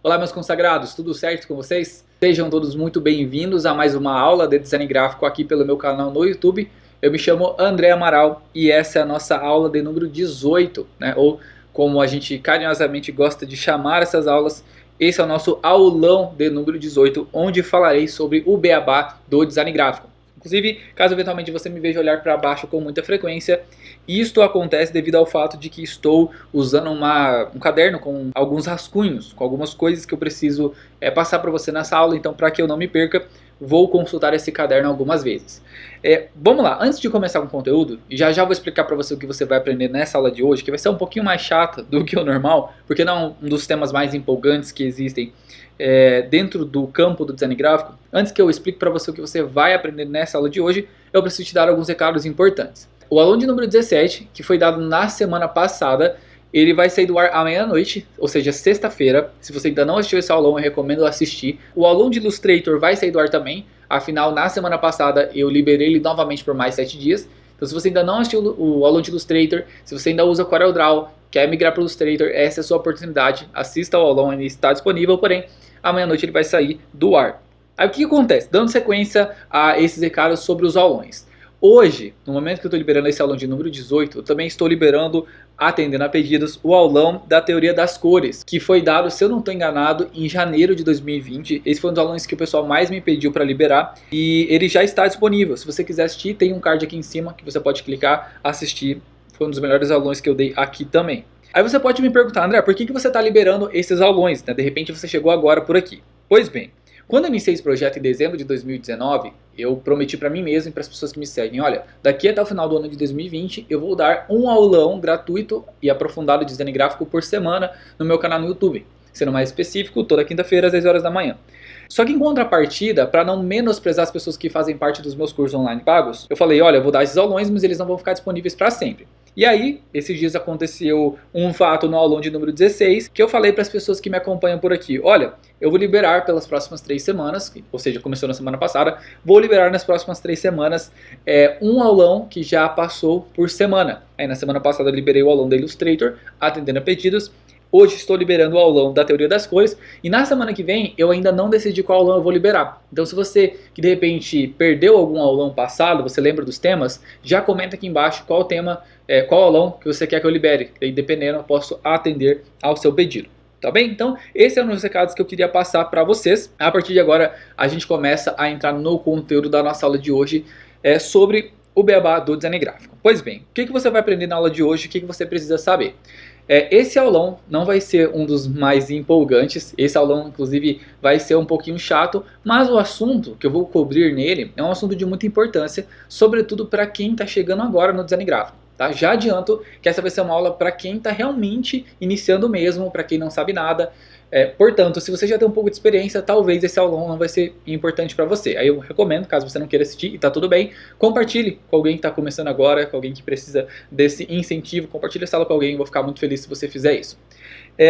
Olá meus consagrados, tudo certo com vocês? Sejam todos muito bem-vindos a mais uma aula de design gráfico aqui pelo meu canal no YouTube. Eu me chamo André Amaral e essa é a nossa aula de número 18, né? Ou como a gente carinhosamente gosta de chamar essas aulas, esse é o nosso aulão de número 18, onde falarei sobre o beabá do design gráfico. Inclusive, caso eventualmente você me veja olhar para baixo com muita frequência, isto acontece devido ao fato de que estou usando um caderno com alguns rascunhos, com algumas coisas que eu preciso passar para você nessa aula. Então, para que eu não me perca, vou consultar esse caderno algumas vezes. Vamos lá, antes de começar com o conteúdo, já vou explicar para você o que você vai aprender nessa aula de hoje, que vai ser um pouquinho mais chata do que o normal, porque não é um dos temas mais empolgantes que existem dentro do campo do design gráfico. Antes que eu explique para você o que você vai aprender nessa aula de hoje, eu preciso te dar alguns recados importantes. O aulão de número 17, que foi dado na semana passada, ele vai sair do ar à meia-noite, ou seja, sexta-feira. Se você ainda não assistiu esse aulão, eu recomendo assistir. O aulão de Illustrator vai sair do ar também, afinal, na semana passada eu liberei ele novamente por mais 7 dias. Então, se você ainda não assistiu o aulão de Illustrator, se você ainda usa CorelDRAW, quer migrar para o Illustrator, essa é a sua oportunidade. Assista ao aulão, ele está disponível, porém, à meia-noite ele vai sair do ar. Aí o que acontece? Dando sequência a esses recados sobre os aulões. Hoje, no momento que eu estou liberando esse aulão de número 18, eu também estou liberando, atendendo a pedidos, o aulão da teoria das cores, que foi dado, se eu não estou enganado, em janeiro de 2020. Esse foi um dos aulões que o pessoal mais me pediu para liberar e ele já está disponível. Se você quiser assistir, tem um card aqui em cima que você pode clicar, assistir. Foi um dos melhores aulões que eu dei aqui também. Aí você pode me perguntar, André, por que você está liberando esses aulões, né? De repente você chegou agora por aqui. Pois bem, quando eu iniciei esse projeto em dezembro de 2019, eu prometi para mim mesmo e para as pessoas que me seguem, olha, daqui até o final do ano de 2020 eu vou dar um aulão gratuito e aprofundado de design gráfico por semana no meu canal no YouTube. Sendo mais específico, toda quinta-feira às 10 horas da manhã. Só que em contrapartida, para não menosprezar as pessoas que fazem parte dos meus cursos online pagos, eu falei, olha, eu vou dar esses aulões, mas eles não vão ficar disponíveis para sempre. E aí, esses dias aconteceu um fato no aulão de número 16, que eu falei para as pessoas que me acompanham por aqui, olha, eu vou liberar pelas próximas 3 semanas, ou seja, começou na semana passada, vou liberar nas próximas 3 semanas um aulão que já passou por semana. Aí na semana passada eu liberei o aulão da Illustrator, atendendo a pedidos. Hoje estou liberando o aulão da teoria das cores e na semana que vem eu ainda não decidi qual aulão eu vou liberar. Então se você que de repente perdeu algum aulão passado, você lembra dos temas, já comenta aqui embaixo qual tema, qual aulão que você quer que eu libere. E dependendo eu posso atender ao seu pedido. Tá bem? Então esse é um dos recados que eu queria passar para vocês. A partir de agora a gente começa a entrar no conteúdo da nossa aula de hoje sobre o beabá do design gráfico. Pois bem, o que você vai aprender na aula de hoje, o que você precisa saber? Esse aulão não vai ser um dos mais empolgantes, esse aulão inclusive vai ser um pouquinho chato, mas o assunto que eu vou cobrir nele é um assunto de muita importância, sobretudo para quem está chegando agora no design gráfico. Tá? Já adianto que essa vai ser uma aula para quem está realmente iniciando mesmo, para quem não sabe nada. Portanto, se você já tem um pouco de experiência, talvez esse aulão não vai ser importante para você. Aí eu recomendo, caso você não queira assistir e tá tudo bem, compartilhe com alguém que está começando agora, com alguém que precisa desse incentivo, compartilhe essa aula com alguém, vou ficar muito feliz se você fizer isso.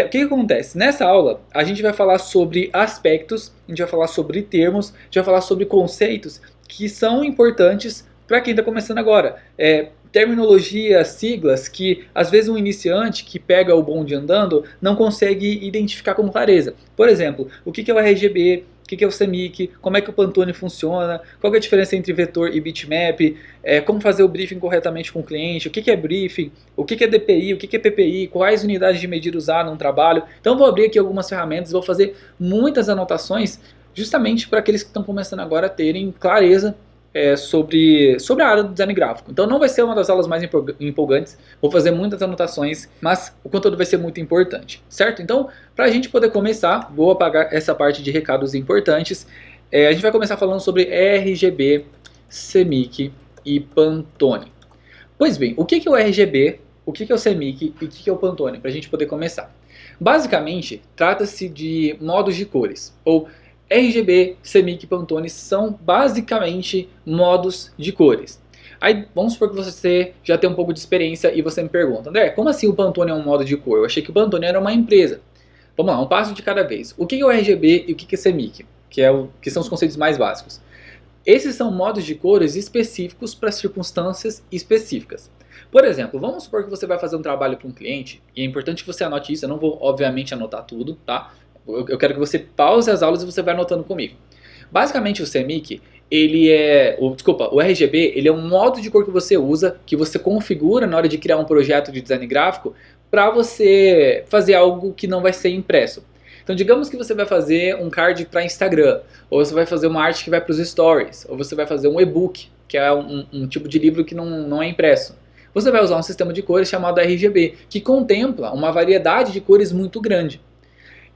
O que acontece? Nessa aula, a gente vai falar sobre aspectos, a gente vai falar sobre termos, a gente vai falar sobre conceitos que são importantes para quem está começando agora. Terminologia, siglas que às vezes um iniciante que pega o bonde andando não consegue identificar com clareza. Por exemplo, o que é o RGB, o que é o CMYK, como é que o Pantone funciona, qual é a diferença entre vetor e bitmap, como fazer o briefing corretamente com o cliente, o que é briefing, o que é DPI, o que é PPI, quais unidades de medida usar num trabalho. Então vou abrir aqui algumas ferramentas, vou fazer muitas anotações justamente para aqueles que estão começando agora a terem clareza sobre a área do design gráfico. Então não vai ser uma das aulas mais empolgantes, vou fazer muitas anotações, mas o conteúdo vai ser muito importante, certo? Então, para a gente poder começar, vou apagar essa parte de recados importantes. A gente vai começar falando sobre RGB, CMYK e Pantone. Pois bem, o que é o RGB, o que é o CMYK e o que é o Pantone, para a gente poder começar? Basicamente, trata-se de modos de cores, ou RGB, CMYK e Pantone são basicamente modos de cores. Aí vamos supor que você já tem um pouco de experiência e você me pergunta, André, como assim o Pantone é um modo de cor? Eu achei que o Pantone era uma empresa. Vamos lá, um passo de cada vez. O que é o RGB e o que é CMYK? Que são os conceitos mais básicos. Esses são modos de cores específicos para circunstâncias específicas. Por exemplo, vamos supor que você vai fazer um trabalho para um cliente, e é importante que você anote isso, eu não vou obviamente anotar tudo, tá? Eu quero que você pause as aulas e você vai anotando comigo. Basicamente o CMYK, o RGB, ele é um modo de cor que você usa, que você configura na hora de criar um projeto de design gráfico para você fazer algo que não vai ser impresso. Então digamos que você vai fazer um card para Instagram, ou você vai fazer uma arte que vai para os stories, ou você vai fazer um e-book, que é um tipo de livro que não é impresso. Você vai usar um sistema de cores chamado RGB, que contempla uma variedade de cores muito grande.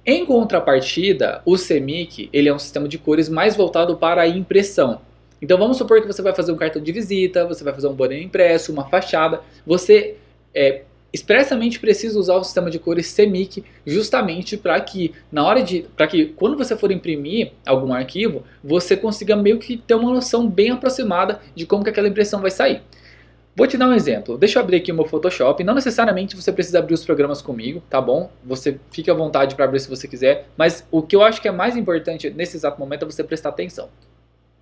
Em contrapartida, o CMYK, ele é um sistema de cores mais voltado para a impressão. Então vamos supor que você vai fazer um cartão de visita, você vai fazer um banner impresso, uma fachada. Você expressamente precisa usar o sistema de cores CMYK justamente para que quando você for imprimir algum arquivo, você consiga meio que ter uma noção bem aproximada de como que aquela impressão vai sair. Vou te dar um exemplo. Deixa eu abrir aqui o meu Photoshop. Não necessariamente você precisa abrir os programas comigo, tá bom? Você fica à vontade para abrir se você quiser. Mas o que eu acho que é mais importante nesse exato momento é você prestar atenção.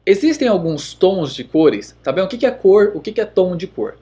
Existem alguns tons de cores, tá bem? O que é cor? O que é tom de cor?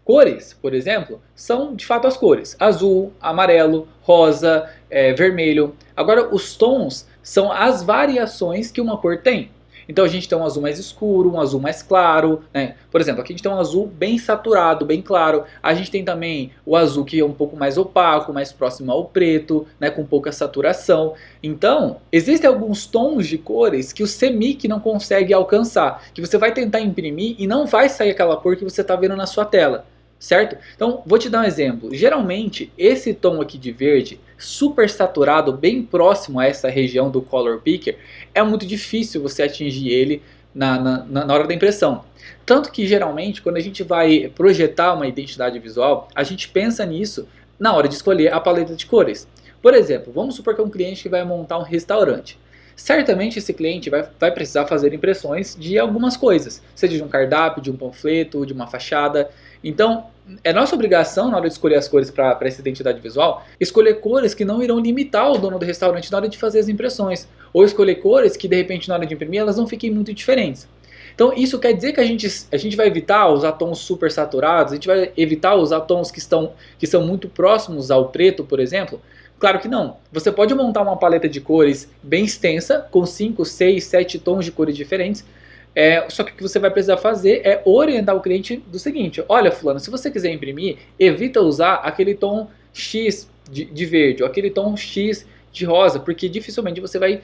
Cores, por exemplo, são de fato as cores. Azul, amarelo, rosa, vermelho. Agora, os tons são as variações que uma cor tem. Então a gente tem um azul mais escuro, um azul mais claro, né? Por exemplo, aqui a gente tem um azul bem saturado, bem claro. A gente tem também o azul que é um pouco mais opaco, mais próximo ao preto, né? Com pouca saturação. Então, existem alguns tons de cores que o CMYK não consegue alcançar, que você vai tentar imprimir e não vai sair aquela cor que você está vendo na sua tela. Certo? Então, vou te dar um exemplo. Geralmente, esse tom aqui de verde, super saturado, bem próximo a essa região do Color Picker, é muito difícil você atingir ele na hora da impressão. Tanto que, geralmente, quando a gente vai projetar uma identidade visual, a gente pensa nisso na hora de escolher a paleta de cores. Por exemplo, vamos supor que é um cliente que vai montar um restaurante. Certamente esse cliente vai precisar fazer impressões de algumas coisas, seja de um cardápio, de um panfleto, de uma fachada. Então, é nossa obrigação, na hora de escolher as cores para essa identidade visual, escolher cores que não irão limitar o dono do restaurante na hora de fazer as impressões. Ou escolher cores que, de repente, na hora de imprimir, elas não fiquem muito diferentes. Então, isso quer dizer que a gente vai evitar usar tons super saturados, a gente vai evitar usar tons que são muito próximos ao preto, por exemplo? Claro que não. Você pode montar uma paleta de cores bem extensa, com 5, 6, 7 tons de cores diferentes. Só que o que você vai precisar fazer é orientar o cliente do seguinte: olha, fulano, se você quiser imprimir, evita usar aquele tom X de verde ou aquele tom X de rosa, porque dificilmente você vai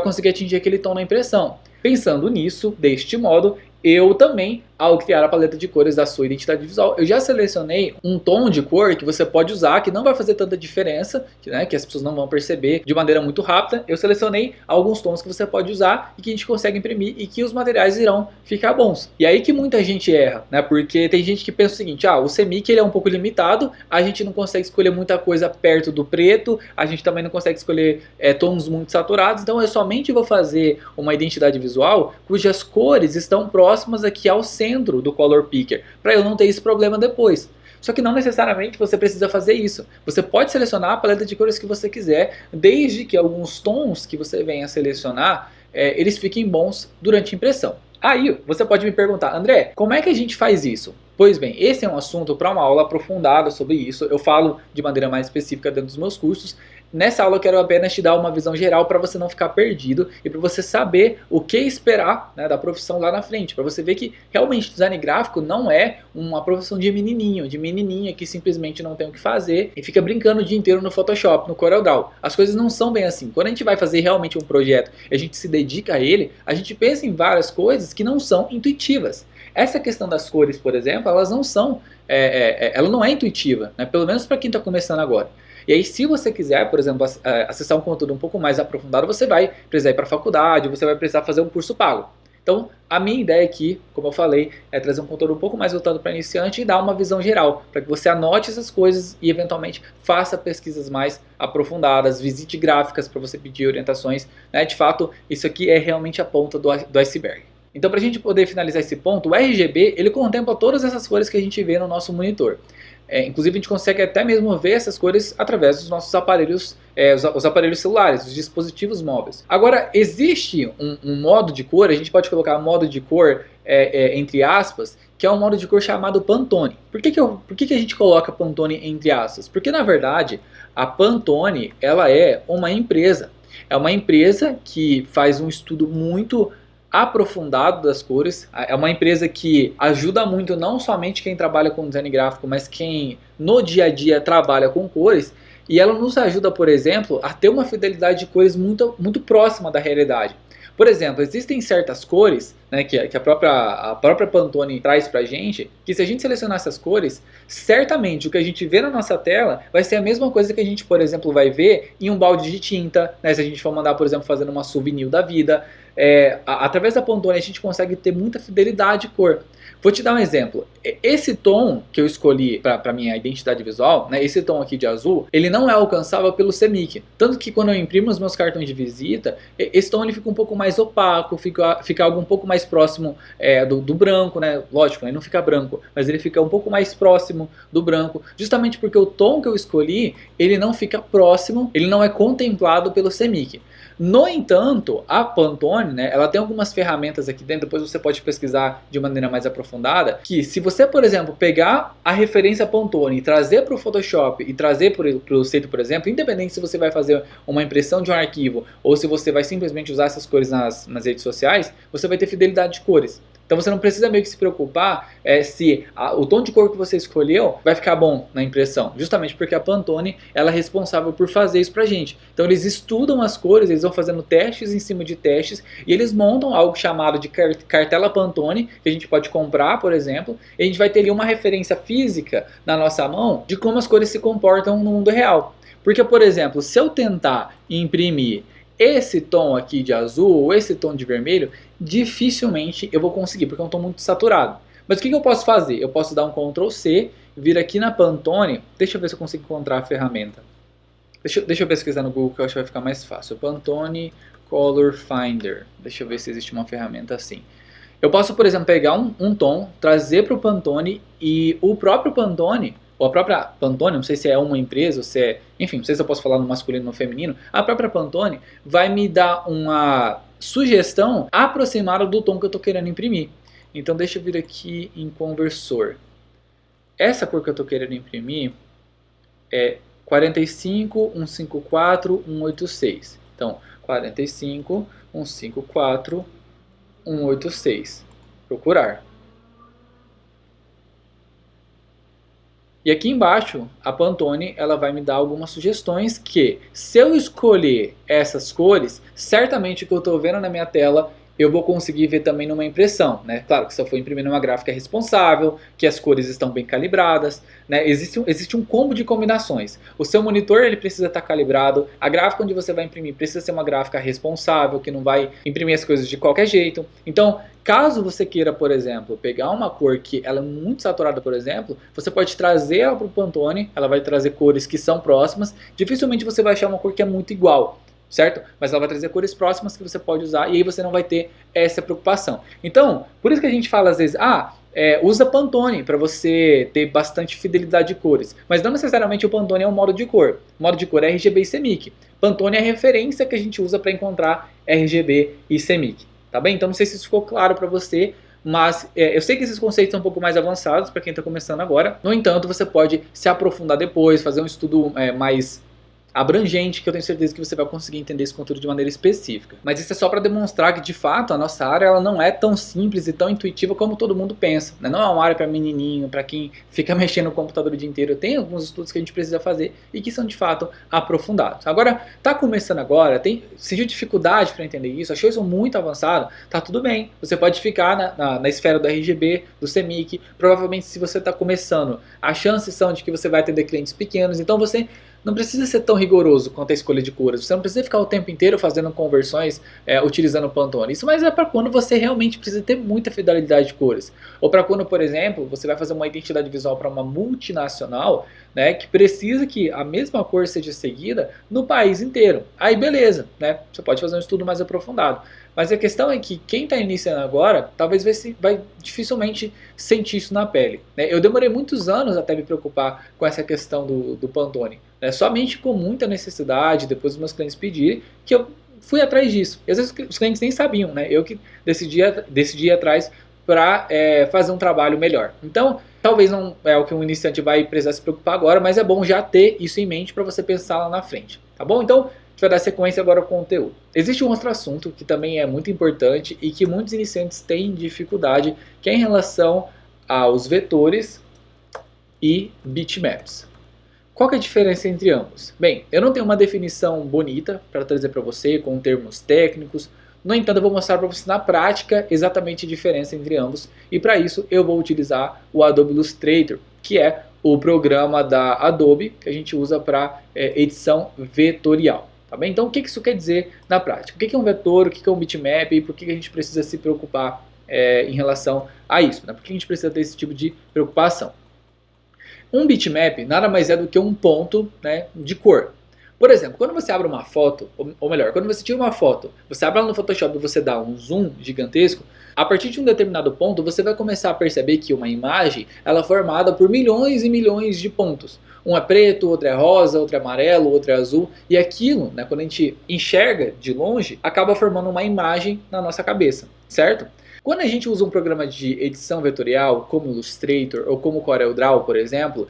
conseguir atingir aquele tom na impressão. Pensando nisso, deste modo, eu também, ao criar a paleta de cores da sua identidade visual, eu já selecionei um tom de cor que você pode usar, que não vai fazer tanta diferença, que as pessoas não vão perceber de maneira muito rápida. Eu selecionei alguns tons que você pode usar e que a gente consegue imprimir e que os materiais irão ficar bons. E aí que muita gente erra, né? Porque tem gente que pensa o seguinte: o CMYK ele é um pouco limitado, a gente não consegue escolher muita coisa perto do preto, a gente também não consegue escolher tons muito saturados, então eu somente vou fazer uma identidade visual cujas cores estão próximas aqui ao centro do Color Picker, para eu não ter esse problema depois. Só que não necessariamente você precisa fazer isso. Você pode selecionar a paleta de cores que você quiser, desde que alguns tons que você venha selecionar, eles fiquem bons durante a impressão. Aí você pode me perguntar: André, como é que a gente faz isso? Pois bem, esse é um assunto para uma aula aprofundada sobre isso. Eu falo de maneira mais específica dentro dos meus cursos. Nessa aula eu quero apenas te dar uma visão geral para você não ficar perdido e para você saber o que esperar, né, da profissão lá na frente. Para você ver que realmente design gráfico não é uma profissão de menininho, de menininha que simplesmente não tem o que fazer e fica brincando o dia inteiro no Photoshop, no CorelDRAW. As coisas não são bem assim. Quando a gente vai fazer realmente um projeto e a gente se dedica a ele, a gente pensa em várias coisas que não são intuitivas. Essa questão das cores, por exemplo, ela não é intuitiva, né? Pelo menos para quem está começando agora. E aí, se você quiser, por exemplo, acessar um conteúdo um pouco mais aprofundado, você vai precisar ir para a faculdade, você vai precisar fazer um curso pago. Então, a minha ideia aqui, como eu falei, é trazer um conteúdo um pouco mais voltado para iniciante e dar uma visão geral, para que você anote essas coisas e, eventualmente, faça pesquisas mais aprofundadas, visite gráficas para você pedir orientações, né? De fato, isso aqui é realmente a ponta do iceberg. Então, para a gente poder finalizar esse ponto, o RGB ele contempla todas essas cores que a gente vê no nosso monitor. Inclusive, a gente consegue até mesmo ver essas cores através dos nossos aparelhos, os aparelhos celulares, os dispositivos móveis. Agora, existe um modo de cor, a gente pode colocar modo de cor entre aspas, que é um modo de cor chamado Pantone. Por que a gente coloca Pantone entre aspas? Porque na verdade a Pantone ela é uma empresa. É uma empresa que faz um estudo muito aprofundado das cores. É uma empresa que ajuda muito não somente quem trabalha com design gráfico, mas quem no dia a dia trabalha com cores. E ela nos ajuda, por exemplo, a ter uma fidelidade de cores muito próxima da realidade. Por exemplo, existem certas cores, né, que a própria Pantone traz pra gente, que se a gente selecionar essas cores, certamente o que a gente vê na nossa tela vai ser a mesma coisa que a gente, por exemplo, vai ver em um balde de tinta, né, se a gente for mandar, por exemplo, fazendo uma souvenir da vida. Através da Pantone a gente consegue ter muita fidelidade de cor. Vou te dar um exemplo. Esse tom que eu escolhi para minha identidade visual, né, esse tom aqui de azul, ele não é alcançável pelo CMYK. Tanto que quando eu imprimo os meus cartões de visita, esse tom ele fica um pouco mais opaco, fica algo um pouco mais próximo do branco, né? Lógico, ele não fica branco, mas ele fica um pouco mais próximo do branco, justamente porque o tom que eu escolhi, ele não fica próximo, ele não é contemplado pelo CMYK. No entanto, a Pantone, né, ela tem algumas ferramentas aqui dentro, depois você pode pesquisar de maneira mais aprofundada, que se você, por exemplo, pegar a referência Pantone e trazer para o Photoshop e trazer para o Illustrator, por exemplo, independente se você vai fazer uma impressão de um arquivo ou se você vai simplesmente usar essas cores nas redes sociais, você vai ter fidelidade de cores. Então você não precisa meio que se preocupar se o tom de cor que você escolheu vai ficar bom na impressão. Justamente porque a Pantone ela é responsável por fazer isso pra gente. Então eles estudam as cores, eles vão fazendo testes em cima de testes e eles montam algo chamado de cartela Pantone, que a gente pode comprar, por exemplo, e a gente vai ter ali uma referência física na nossa mão de como as cores se comportam no mundo real. Porque, por exemplo, se eu tentar imprimir esse tom aqui de azul ou esse tom de vermelho, dificilmente eu vou conseguir, porque é um tom muito saturado. Mas o que eu posso fazer? Eu posso dar um Ctrl C, vir aqui na Pantone, deixa eu ver se eu consigo encontrar a ferramenta. Deixa eu pesquisar no Google que eu acho que vai ficar mais fácil. Pantone Color Finder. Deixa eu ver se existe uma ferramenta assim. Eu posso, por exemplo, pegar um tom, trazer para o Pantone e o próprio Pantone, ou a própria Pantone, não sei se é uma empresa, ou se é, enfim, não sei se eu posso falar no masculino ou no feminino, a própria Pantone vai me dar uma sugestão aproximada do tom que eu estou querendo imprimir. Então deixa eu vir aqui em conversor. Essa cor que eu estou querendo imprimir é 45, 154, 186. Então, 45, 154, 186. Procurar. E aqui embaixo, a Pantone ela vai me dar algumas sugestões que, se eu escolher essas cores, certamente o que eu estou vendo na minha tela, eu vou conseguir ver também numa impressão, né? Claro que se eu for imprimir numa gráfica responsável, que as cores estão bem calibradas, né? Existe um combo de combinações. O seu monitor ele precisa estar calibrado, a gráfica onde você vai imprimir precisa ser uma gráfica responsável, que não vai imprimir as coisas de qualquer jeito. Então, caso você queira, por exemplo, pegar uma cor que ela é muito saturada, por exemplo, você pode trazer ela para o Pantone, ela vai trazer cores que são próximas, dificilmente você vai achar uma cor que é muito igual. Certo? Mas ela vai trazer cores próximas que você pode usar e aí você não vai ter essa preocupação. Então, por isso que a gente fala às vezes, usa Pantone para você ter bastante fidelidade de cores. Mas não necessariamente o Pantone é um modo de cor. O modo de cor é RGB e CMYK. Pantone é a referência que a gente usa para encontrar RGB e CMYK. Tá bem? Então não sei se isso ficou claro para você. Mas eu sei que esses conceitos são um pouco mais avançados para quem está começando agora. No entanto, você pode se aprofundar depois, fazer um estudo mais abrangente, que eu tenho certeza que você vai conseguir entender esse conteúdo de maneira específica. Mas isso é só para demonstrar que, de fato, a nossa área ela não é tão simples e tão intuitiva como todo mundo pensa, né? Não é uma área para menininho, para quem fica mexendo no computador o dia inteiro. Tem alguns estudos que a gente precisa fazer e que são, de fato, aprofundados. Agora, tá começando agora, sentiu dificuldade para entender isso, achou isso muito avançado, tá tudo bem. Você pode ficar na esfera do RGB, do CMYK. Provavelmente, se você está começando, as chances são de que você vai atender clientes pequenos, então você não precisa ser tão rigoroso quanto a escolha de cores. Você não precisa ficar o tempo inteiro fazendo conversões utilizando o Pantone. Isso mais é para quando você realmente precisa ter muita fidelidade de cores. Ou para quando, por exemplo, você vai fazer uma identidade visual para uma multinacional, né, que precisa que a mesma cor seja seguida no país inteiro. Aí beleza, né? Você pode fazer um estudo mais aprofundado. Mas a questão é que quem está iniciando agora, talvez vai dificilmente sentir isso na pele, né? Eu demorei muitos anos até me preocupar com essa questão do Pantone, né? Somente com muita necessidade, depois dos meus clientes pedirem, que eu fui atrás disso. E às vezes os clientes nem sabiam, né? Eu que decidi ir atrás para fazer um trabalho melhor. Então, talvez não é o que um iniciante vai precisar se preocupar agora, mas é bom já ter isso em mente para você pensar lá na frente, tá bom? Então, a gente vai dar sequência agora ao conteúdo. Existe um outro assunto que também é muito importante e que muitos iniciantes têm dificuldade, que é em relação aos vetores e bitmaps. Qual que é a diferença entre ambos? Bem, eu não tenho uma definição bonita para trazer para você com termos técnicos. No entanto, eu vou mostrar para você na prática exatamente a diferença entre ambos. E para isso eu vou utilizar o Adobe Illustrator, que é o programa da Adobe que a gente usa para edição vetorial. Tá bem? Então o que isso quer dizer na prática? O que é um vetor, o que é um bitmap e por que a gente precisa se preocupar em relação a isso? Né? Por que a gente precisa ter esse tipo de preocupação? Um bitmap nada mais é do que um ponto, né, de cor. Por exemplo, quando você abre uma foto, ou melhor, quando você tira uma foto, você abre ela no Photoshop e você dá um zoom gigantesco, a partir de um determinado ponto você vai começar a perceber que uma imagem ela é formada por milhões e milhões de pontos. Um é preto, outro é rosa, outro é amarelo, outro é azul. E aquilo, né, quando a gente enxerga de longe, acaba formando uma imagem na nossa cabeça, certo? Quando a gente usa um programa de edição vetorial, como Illustrator ou como CorelDRAW, por exemplo,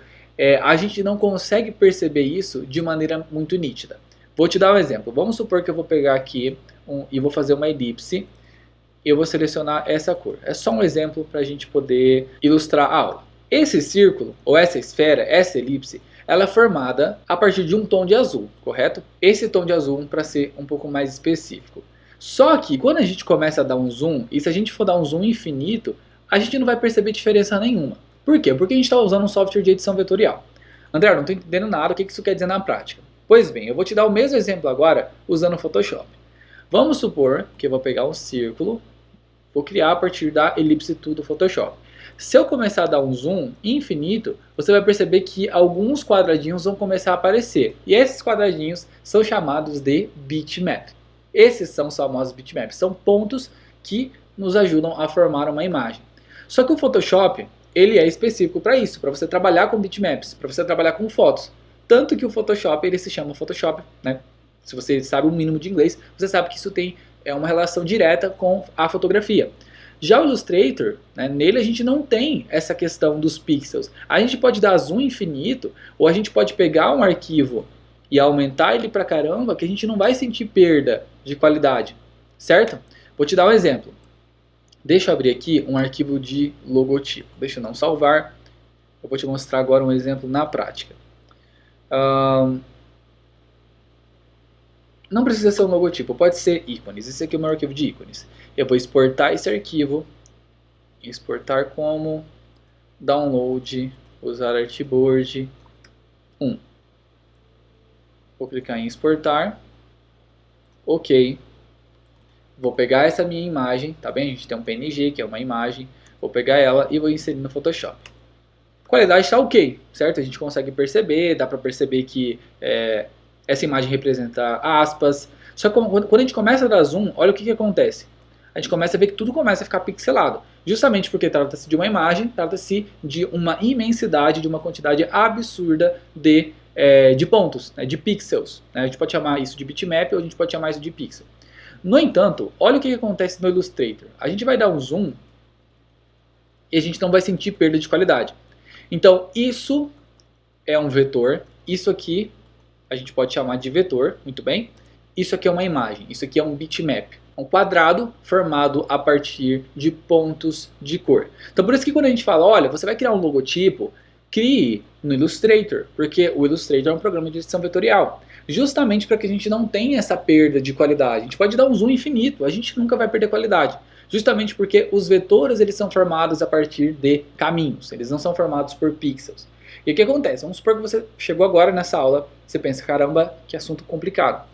a gente não consegue perceber isso de maneira muito nítida. Vou te dar um exemplo. Vamos supor que eu vou pegar aqui e vou fazer uma elipse. Eu vou selecionar essa cor. É só um exemplo para a gente poder ilustrar a aula. Esse círculo, ou essa esfera, essa elipse, ela é formada a partir de um tom de azul, correto? Esse tom de azul, para ser um pouco mais específico. Só que quando a gente começa a dar um zoom, e se a gente for dar um zoom infinito, a gente não vai perceber diferença nenhuma. Por quê? Porque a gente está usando um software de edição vetorial. André, eu não estou entendendo nada, o que isso quer dizer na prática? Pois bem, eu vou te dar o mesmo exemplo agora usando o Photoshop. Vamos supor que eu vou pegar um círculo, vou criar a partir da elipse tool do Photoshop. Se eu começar a dar um zoom infinito, você vai perceber que alguns quadradinhos vão começar a aparecer. E esses quadradinhos são chamados de bitmap. Esses são os famosos bitmaps, são pontos que nos ajudam a formar uma imagem. Só que o Photoshop, ele é específico para isso, para você trabalhar com bitmaps, para você trabalhar com fotos. Tanto que o Photoshop, ele se chama Photoshop, né? Se você sabe um mínimo de inglês, você sabe que isso tem uma relação direta com a fotografia. Já o Illustrator, né, nele a gente não tem essa questão dos pixels. A gente pode dar zoom infinito, ou a gente pode pegar um arquivo e aumentar ele pra caramba, que a gente não vai sentir perda de qualidade, certo? Vou te dar um exemplo. Deixa eu abrir aqui um arquivo de logotipo. Deixa eu não salvar. Eu vou te mostrar agora um exemplo na prática. Não precisa ser um logotipo, pode ser ícones. Esse aqui é o meu arquivo de ícones. Eu vou exportar esse arquivo. Exportar como download, usar artboard 1. Vou clicar em exportar. Ok. Vou pegar essa minha imagem, tá bem? A gente tem um PNG, que é uma imagem. Vou pegar ela e vou inserir no Photoshop. A qualidade está ok, certo? A gente consegue perceber, dá para perceber que essa imagem representa aspas. Só que quando a gente começa a dar zoom, olha o que acontece. A gente começa a ver que tudo começa a ficar pixelado. Justamente porque trata-se de uma imagem, trata-se de uma imensidade, de uma quantidade absurda de pontos, né, de pixels. Né? A gente pode chamar isso de bitmap ou a gente pode chamar isso de pixel. No entanto, olha o que acontece no Illustrator. A gente vai dar um zoom e a gente não vai sentir perda de qualidade. Então isso é um vetor, isso aqui a gente pode chamar de vetor, muito bem. Isso aqui é uma imagem, isso aqui é um bitmap. Um quadrado formado a partir de pontos de cor. Então por isso que quando a gente fala, olha, você vai criar um logotipo, crie no Illustrator, porque o Illustrator é um programa de edição vetorial. Justamente para que a gente não tenha essa perda de qualidade. A gente pode dar um zoom infinito, a gente nunca vai perder qualidade. Justamente porque os vetores eles são formados a partir de caminhos, eles não são formados por pixels. E o que acontece? Vamos supor que você chegou agora nessa aula, você pensa, caramba, que assunto complicado.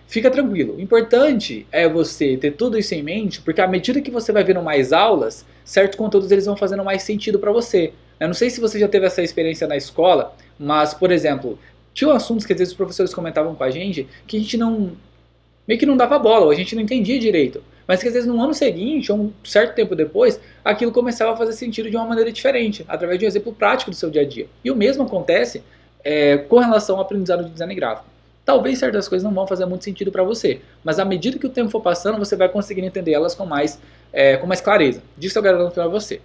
Fica tranquilo, o importante é você ter tudo isso em mente, porque à medida que você vai vendo mais aulas, certos conteúdos eles vão fazendo mais sentido para você. Eu não sei se você já teve essa experiência na escola, mas, por exemplo, tinha assuntos que às vezes os professores comentavam com a gente que a gente meio que não dava bola, ou a gente não entendia direito. Mas que às vezes no ano seguinte, ou um certo tempo depois, aquilo começava a fazer sentido de uma maneira diferente, através de um exemplo prático do seu dia a dia. E o mesmo acontece com relação ao aprendizado de design gráfico. Talvez certas coisas não vão fazer muito sentido para você, mas à medida que o tempo for passando, você vai conseguir entender elas com mais clareza. Disso eu garanto para você.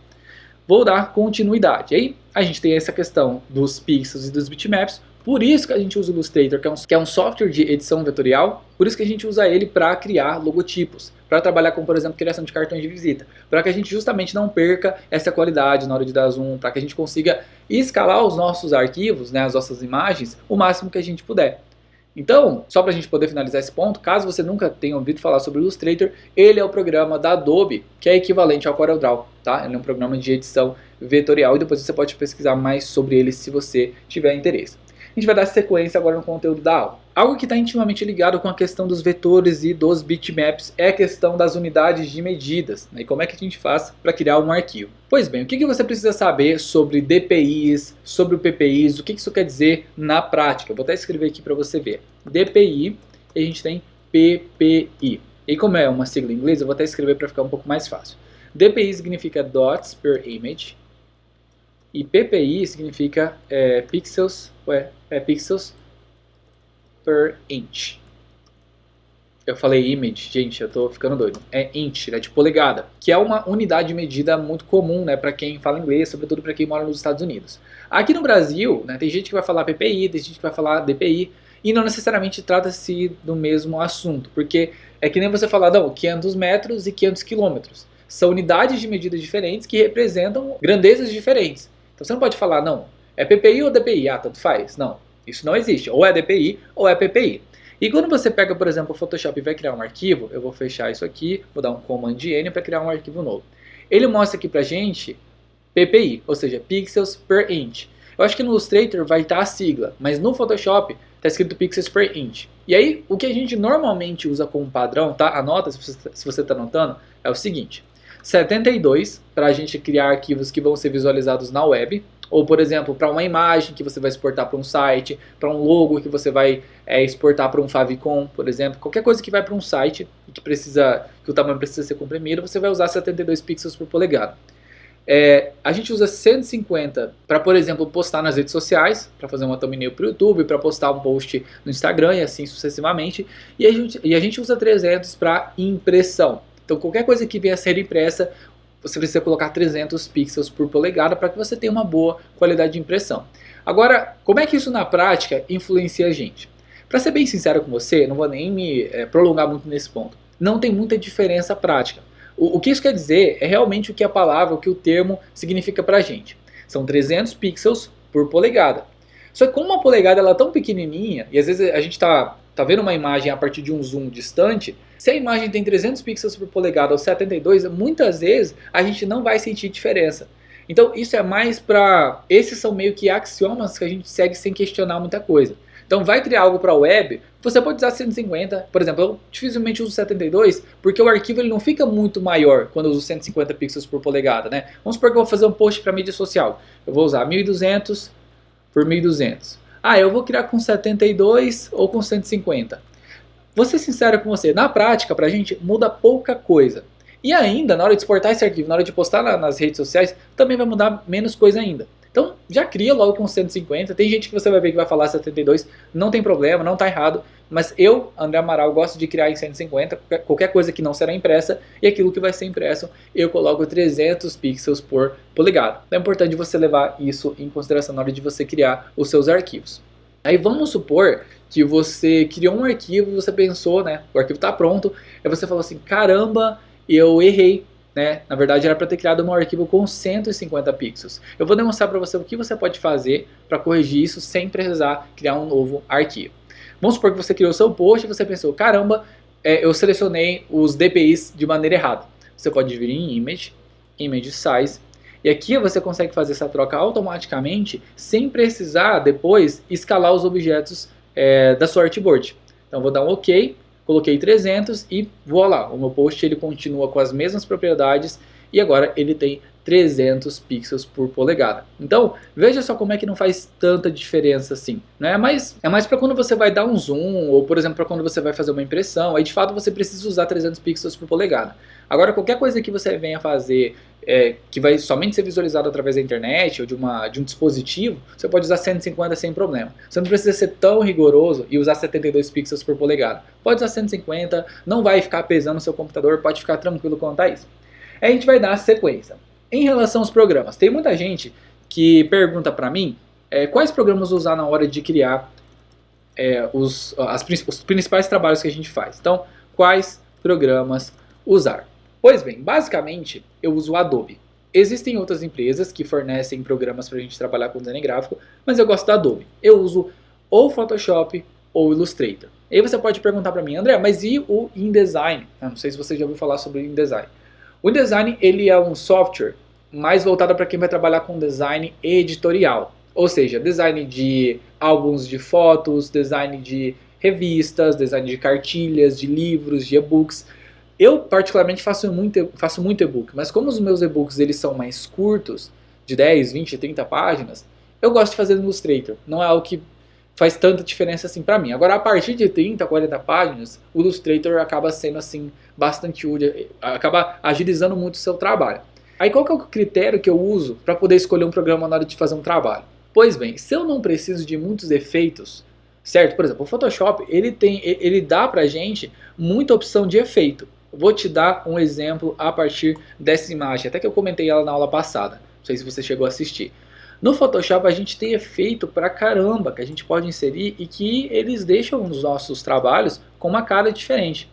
Vou dar continuidade. Aí a gente tem essa questão dos pixels e dos bitmaps. Por isso que a gente usa o Illustrator, que é um software de edição vetorial. Por isso que a gente usa ele para criar logotipos, para trabalhar com, por exemplo, criação de cartões de visita, para que a gente justamente não perca essa qualidade na hora de dar zoom, para que a gente consiga escalar os nossos arquivos, né, as nossas imagens, o máximo que a gente puder. Então, só para a gente poder finalizar esse ponto, caso você nunca tenha ouvido falar sobre o Illustrator, ele é o programa da Adobe, que é equivalente ao CorelDRAW, tá? Ele é um programa de edição vetorial e depois você pode pesquisar mais sobre ele se você tiver interesse. A gente vai dar sequência agora no conteúdo da aula. Algo que está intimamente ligado com a questão dos vetores e dos bitmaps é a questão das unidades de medidas, né? E como é que a gente faz para criar um arquivo. Pois bem, o que você precisa saber sobre DPIs, sobre o PPIs, o que isso quer dizer na prática? Eu vou até escrever aqui para você ver. DPI e a gente tem PPI. E como é uma sigla em inglês, eu vou até escrever para ficar um pouco mais fácil. DPI significa Dots per Image e PPI significa pixels per inch. Eu falei image, gente, eu tô ficando doido. É inch, né, de polegada, que é uma unidade de medida muito comum, né, para quem fala inglês, sobretudo para quem mora nos Estados Unidos. Aqui no Brasil, né, tem gente que vai falar PPI, tem gente que vai falar DPI, e não necessariamente trata-se do mesmo assunto, porque é que nem você falar, não, 500 metros e 500 quilômetros. São unidades de medida diferentes que representam grandezas diferentes. Então você não pode falar, não, é PPI ou DPI? Ah, tanto faz. Não, isso não existe. Ou é DPI ou é PPI. E quando você pega, por exemplo, o Photoshop e vai criar um arquivo, eu vou fechar isso aqui, vou dar um Command N para criar um arquivo novo. Ele mostra aqui pra gente PPI, ou seja, Pixels per Inch. Eu acho que no Illustrator vai estar a sigla, mas no Photoshop está escrito Pixels per Inch. E aí, o que a gente normalmente usa como padrão, tá? Anota se você está anotando, é o seguinte. 72 para a gente criar arquivos que vão ser visualizados na web, ou por exemplo, para uma imagem que você vai exportar para um site, para um logo que você vai exportar para um favicon, por exemplo, qualquer coisa que vai para um site e que o tamanho precisa ser comprimido, você vai usar 72 pixels por polegada. A gente usa 150 para, por exemplo, postar nas redes sociais, para fazer uma thumbnail para o YouTube, para postar um post no Instagram e assim sucessivamente, e a gente usa 300 para impressão. Então qualquer coisa que venha a ser impressa, você precisa colocar 300 pixels por polegada para que você tenha uma boa qualidade de impressão. Agora, como é que isso na prática influencia a gente? Para ser bem sincero com você, não vou nem me prolongar muito nesse ponto. Não tem muita diferença prática. O que isso quer dizer é realmente o que a palavra, o que o termo significa para a gente. São 300 pixels por polegada. Só que como uma polegada ela é tão pequenininha, e às vezes a gente está vendo uma imagem a partir de um zoom distante, se a imagem tem 300 pixels por polegada ou 72, muitas vezes a gente não vai sentir diferença. Então isso é mais para... Esses são meio que axiomas que a gente segue sem questionar muita coisa. Então vai criar algo para a web, você pode usar 150, por exemplo, eu dificilmente uso 72, porque o arquivo ele não fica muito maior quando eu uso 150 pixels por polegada, né? Vamos supor que eu vou fazer um post para mídia social, eu vou usar 1200 por 1200. Ah, eu vou criar com 72 ou com 150. Vou ser sincero com você, na prática, pra gente, muda pouca coisa. E ainda, na hora de exportar esse arquivo, na hora de postar nas redes sociais, também vai mudar menos coisa ainda. Então, já cria logo com 150. Tem gente que você vai ver que vai falar 72, não tem problema, não está errado. Mas eu, André Amaral, gosto de criar em 150, qualquer coisa que não será impressa, e aquilo que vai ser impresso, eu coloco 300 pixels por polegada. É importante você levar isso em consideração na hora de você criar os seus arquivos. Aí vamos supor que você criou um arquivo e você pensou, né, o arquivo está pronto, e você falou assim, caramba, eu errei, né? Na verdade era para ter criado um arquivo com 150 pixels. Eu vou demonstrar para você o que você pode fazer para corrigir isso sem precisar criar um novo arquivo. Vamos supor que você criou o seu post e você pensou, caramba, eu selecionei os DPIs de maneira errada. Você pode vir em Image, Image Size, e aqui você consegue fazer essa troca automaticamente sem precisar depois escalar os objetos da sua artboard. Então vou dar um OK, coloquei 300 e voilá, o meu post ele continua com as mesmas propriedades e agora ele tem 300 pixels por polegada. Então, veja só como é que não faz tanta diferença assim. Né? É mais para quando você vai dar um zoom, ou por exemplo, para quando você vai fazer uma impressão, aí de fato você precisa usar 300 pixels por polegada. Agora, qualquer coisa que você venha fazer que vai somente ser visualizado através da internet ou de um dispositivo, você pode usar 150 sem problema. Você não precisa ser tão rigoroso e usar 72 pixels por polegada. Pode usar 150, não vai ficar pesando no seu computador, pode ficar tranquilo quanto a isso. Aí a gente vai dar a sequência. Em relação aos programas, tem muita gente que pergunta para mim quais programas usar na hora de criar os principais trabalhos que a gente faz. Então, quais programas usar? Pois bem, basicamente eu uso o Adobe. Existem outras empresas que fornecem programas para a gente trabalhar com design gráfico, mas eu gosto da Adobe. Eu uso ou Photoshop ou Illustrator. E aí você pode perguntar para mim, André, mas e o InDesign? Eu não sei se você já ouviu falar sobre o InDesign. O InDesign ele é um software mais voltado para quem vai trabalhar com design editorial. Ou seja, design de álbuns de fotos, design de revistas, design de cartilhas, de livros, de e-books. Eu particularmente faço muito e-book, mas como os meus e-books eles são mais curtos, de 10, 20, 30 páginas, eu gosto de fazer no Illustrator. Não é algo que faz tanta diferença assim para mim. Agora, a partir de 30, 40 páginas, o Illustrator acaba sendo assim bastante útil, acaba agilizando muito o seu trabalho. Aí qual que é o critério que eu uso para poder escolher um programa na hora de fazer um trabalho? Pois bem, se eu não preciso de muitos efeitos, certo? Por exemplo, o Photoshop ele dá pra gente muita opção de efeito. Vou te dar um exemplo a partir dessa imagem, até que eu comentei ela na aula passada, não sei se você chegou a assistir. No Photoshop a gente tem efeito pra caramba que a gente pode inserir e que eles deixam os nossos trabalhos com uma cara diferente.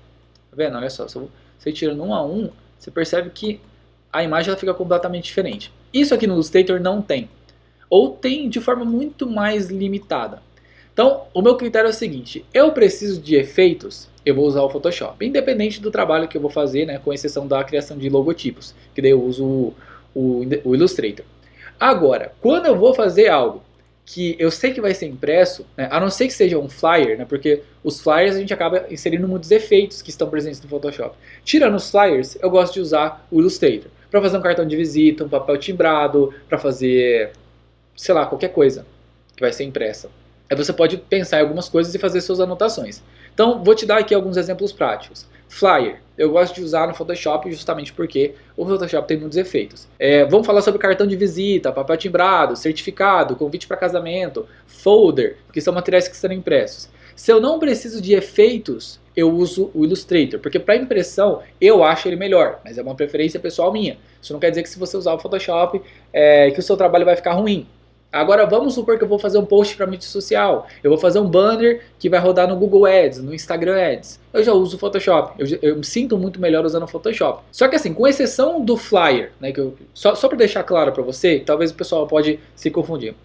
Tá vendo? Olha só, se você tira um a um, você percebe que a imagem ela fica completamente diferente. Isso aqui no Illustrator não tem, ou tem de forma muito mais limitada. Então, o meu critério é o seguinte, eu preciso de efeitos, eu vou usar o Photoshop, independente do trabalho que eu vou fazer, né, com exceção da criação de logotipos, que daí eu uso o Illustrator. Agora, quando eu vou fazer algo que eu sei que vai ser impresso, né, a não ser que seja um flyer, né, porque os flyers a gente acaba inserindo muitos efeitos que estão presentes no Photoshop. Tirando os flyers, eu gosto de usar o Illustrator, para fazer um cartão de visita, um papel timbrado, para fazer, sei lá, qualquer coisa que vai ser impressa. Aí você pode pensar em algumas coisas e fazer suas anotações. Então, vou te dar aqui alguns exemplos práticos. Flyer. Eu gosto de usar no Photoshop justamente porque o Photoshop tem muitos efeitos. Vamos falar sobre cartão de visita, papel timbrado, certificado, convite para casamento, folder, que são materiais que serão impressos. Se eu não preciso de efeitos, eu uso o Illustrator, porque para impressão eu acho ele melhor, mas é uma preferência pessoal minha. Isso não quer dizer que se você usar o Photoshop, que o seu trabalho vai ficar ruim. Agora vamos supor que eu vou fazer um post para mídia social, eu vou fazer um banner que vai rodar no Google Ads, no Instagram Ads. Eu já uso o Photoshop, eu me sinto muito melhor usando o Photoshop. Só que assim, com exceção do flyer, né, só para deixar claro para você, talvez o pessoal pode se confundir.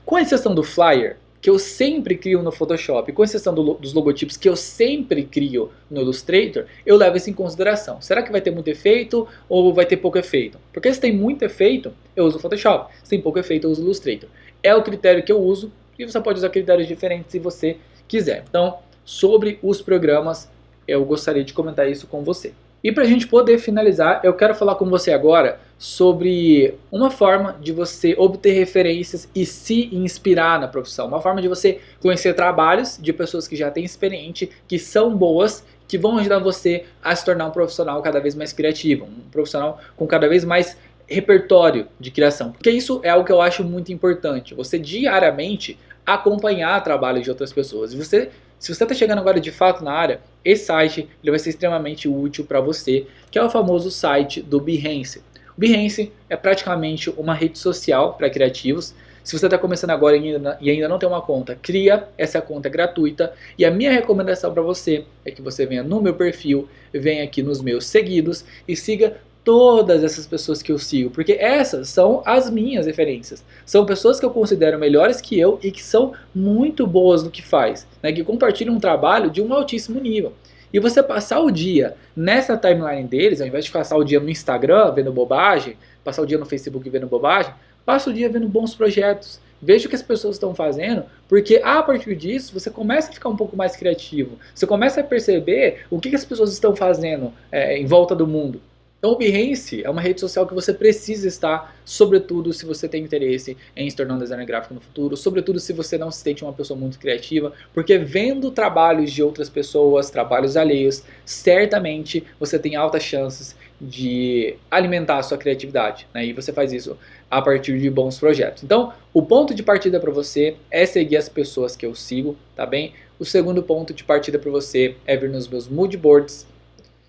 Com exceção do flyer, que eu sempre crio no Photoshop, com exceção dos logotipos que eu sempre crio no Illustrator, eu levo isso em consideração. Será que vai ter muito efeito ou vai ter pouco efeito? Porque se tem muito efeito, eu uso o Photoshop. Se tem pouco efeito, eu uso o Illustrator. É o critério que eu uso e você pode usar critérios diferentes se você quiser. Então, sobre os programas, eu gostaria de comentar isso com você. E para a gente poder finalizar, eu quero falar com você agora sobre uma forma de você obter referências e se inspirar na profissão. Uma forma de você conhecer trabalhos de pessoas que já têm experiência, que são boas, que vão ajudar você a se tornar um profissional cada vez mais criativo, um profissional com cada vez mais repertório de criação. Porque isso é algo que eu acho muito importante. Você diariamente acompanhar trabalhos de outras pessoas. E se você está chegando agora de fato na área, esse site ele vai ser extremamente útil para você, que é o famoso site do Behance. O Behance é praticamente uma rede social para criativos. Se você está começando agora e ainda não tem uma conta, cria essa conta gratuita. E a minha recomendação para você é que você venha no meu perfil, venha aqui nos meus seguidos e siga todas essas pessoas que eu sigo, porque essas são as minhas referências. São pessoas que eu considero melhores que eu e que são muito boas no que faz, né? Que compartilham um trabalho de um altíssimo nível. E você passar o dia nessa timeline deles, ao invés de passar o dia no Instagram vendo bobagem, passar o dia no Facebook vendo bobagem, passa o dia vendo bons projetos. Veja o que as pessoas estão fazendo, porque a partir disso você começa a ficar um pouco mais criativo. Você começa a perceber o que as pessoas estão fazendo em volta do mundo. Então o Behance é uma rede social que você precisa estar, sobretudo se você tem interesse em se tornar um designer gráfico no futuro, sobretudo se você não se sente uma pessoa muito criativa, porque vendo trabalhos de outras pessoas, trabalhos alheios, certamente você tem altas chances de alimentar a sua criatividade, né? E você faz isso a partir de bons projetos. Então, o ponto de partida para você é seguir as pessoas que eu sigo, tá bem? O segundo ponto de partida para você é vir nos meus mood boards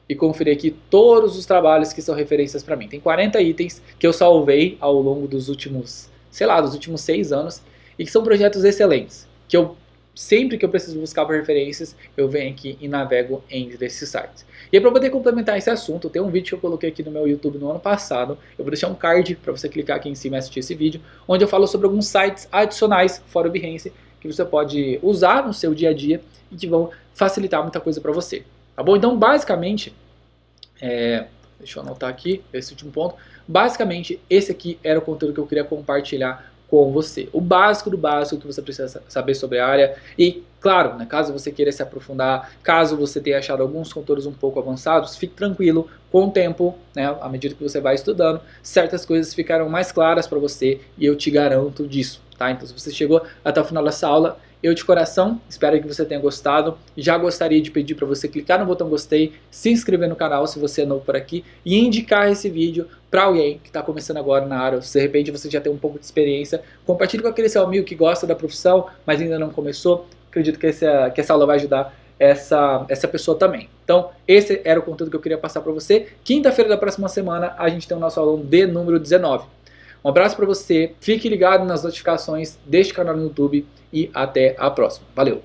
e conferir aqui todos os trabalhos que são referências para mim. Tem 40 itens que eu salvei ao longo dos últimos, sei lá, dos últimos 6 anos e que são projetos excelentes, que eu sempre que eu preciso buscar por referências, eu venho aqui e navego entre esses sites. E aí, para poder complementar esse assunto, tem um vídeo que eu coloquei aqui no meu YouTube no ano passado. Eu vou deixar um card para você clicar aqui em cima e assistir esse vídeo, onde eu falo sobre alguns sites adicionais fora o Behance que você pode usar no seu dia a dia e que vão facilitar muita coisa para você. Tá bom? Então, basicamente, deixa eu anotar aqui esse último ponto. Basicamente, esse aqui era o conteúdo que eu queria compartilhar com você. O básico do básico que você precisa saber sobre a área. E, claro, né, caso você queira se aprofundar, caso você tenha achado alguns conteúdos um pouco avançados, fique tranquilo, com o tempo, né, à medida que você vai estudando, certas coisas ficarão mais claras para você e eu te garanto disso. Tá? Então, se você chegou até o final dessa aula, eu de coração espero que você tenha gostado. Já gostaria de pedir para você clicar no botão gostei, se inscrever no canal se você é novo por aqui e indicar esse vídeo para alguém que está começando agora na área. Se de repente você já tem um pouco de experiência, compartilhe com aquele seu amigo que gosta da profissão, mas ainda não começou. Acredito que essa aula vai ajudar essa pessoa também. Então, esse era o conteúdo que eu queria passar para você. Quinta-feira da próxima semana, a gente tem o nosso aulão de número 19. Um abraço para você, fique ligado nas notificações deste canal no YouTube e até a próxima. Valeu!